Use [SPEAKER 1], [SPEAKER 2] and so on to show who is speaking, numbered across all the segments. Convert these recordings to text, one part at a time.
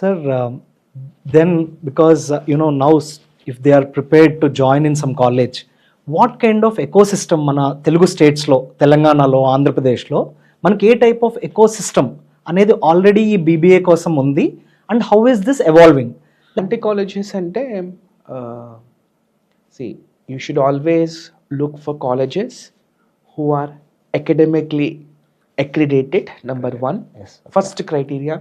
[SPEAKER 1] Sir, then because now if they are prepared to join in some college, what kind of ecosystem మన తెలుగు స్టేట్స్లో, తెలంగాణలో, ఆంధ్రప్రదేశ్లో మనకి ఏ type of ecosystem అనేది already ఈ బీబీఏ కోసం ఉంది and how is this evolving?
[SPEAKER 2] అంటే కాలేజెస్ అంటే see, you should always look for colleges who are academically accredited, number one.
[SPEAKER 1] Yes, okay.
[SPEAKER 2] First criteria,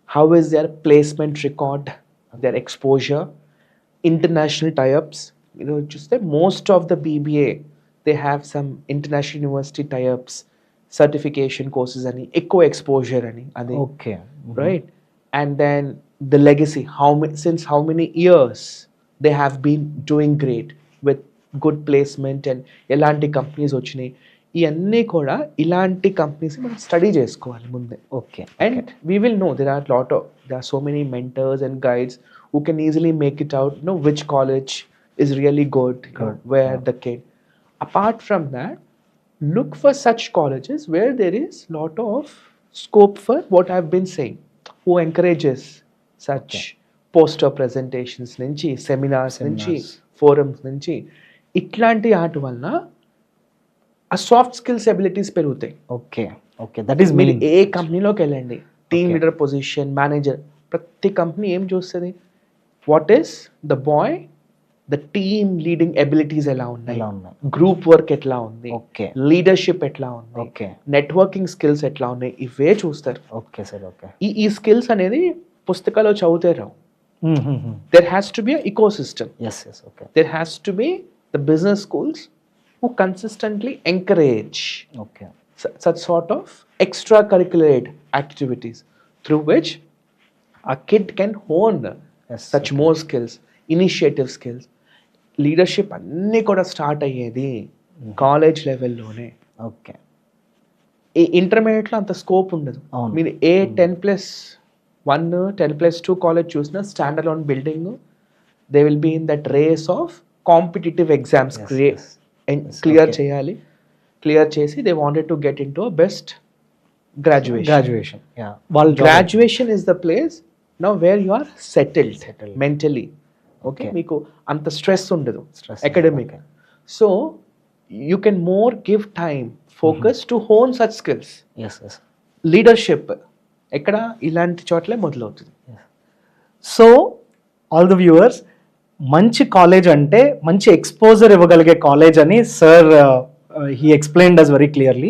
[SPEAKER 2] how is their placement record, their exposure, international tie-ups. Just that most of the BBA, they have some international university tie-ups, certification courses, and eco exposure,
[SPEAKER 1] okay,
[SPEAKER 2] right? And then the legacy, since how many years they have been doing great with good placement and ఎలాంటి companies వచ్చినాయి, ఇవన్నీ కూడా ఇలాంటి companies మనం study చేసుకోవాలి ముందే.
[SPEAKER 1] Okay,
[SPEAKER 2] And we will know there are so many mentors and guides who can easily make it out, which college is really good, where the kid. Apart from that, look for such colleges where there is lot of scope for what I've been saying, who encourages such poster presentations నుంచి, seminars నుంచి, forums నుంచి. ఇట్లాంటి ఆట వలన ఆ soft skills abilities పెరుగుతాయి.
[SPEAKER 1] Okay, okay, that is
[SPEAKER 2] మీరు
[SPEAKER 1] meaning.
[SPEAKER 2] ఏ కంపెనీలోకి వెళ్ళండి, టీమ్ లీడర్ పొజిషన్, మేనేజర్, ప్రతి కంపెనీ ఏం చూస్తుంది, what is the boy, the team leading abilities ఎలా ఉన్నాయి,
[SPEAKER 1] ఎలా ఉన్నాయి?
[SPEAKER 2] గ్రూప్ వర్క్ ఎట్లా ఉంది,
[SPEAKER 1] ఓకే,
[SPEAKER 2] లీడర్షిప్ ఎట్లా ఉంది,
[SPEAKER 1] ఓకే,
[SPEAKER 2] నెట్వర్కింగ్ స్కిల్స్ ఎట్లా ఉన్నాయి, ఇవే చూస్తారు.
[SPEAKER 1] Okay sir, okay.
[SPEAKER 2] ఈ స్కిల్స్ అనేది పుస్తకాల్లో చదివితే రావు. There has to be a ecosystem.
[SPEAKER 1] Yes, yes, okay,
[SPEAKER 2] there has to be the business schools who consistently encourage
[SPEAKER 1] okay,
[SPEAKER 2] such sort of extracurricular activities through which a kid can hone such more skills, initiative skills. Leadership అన్నీ కూడా start అయ్యేది college లెవెల్లోనే.
[SPEAKER 1] Okay.
[SPEAKER 2] ఈ ఇంటర్మీడియట్లో అంత scope ఉండదు.
[SPEAKER 1] అవును.
[SPEAKER 2] మీరు ఏ 10+1 10+2 కాలేజ్ చూసినా stand alone building, they will be in that race of competitive exams clear చేయాలి. క్లియర్ చేసి they wanted to get in to best graduation. Graduation is the place now where you are settled mentally. Okay, మీకు అంత stress ఉండదు academic. So you can more give time, focus to hone such skills.
[SPEAKER 1] Yes, yes.
[SPEAKER 2] Leadership ఎక్కడ ఇలాంటి చోట్లే మొదలవుతుంది.
[SPEAKER 1] So all the viewers, మంచి college అంటే మంచి ఎక్స్పోజర్ ఇవ్వగలిగే కాలేజ్ అని sir he explained us very clearly.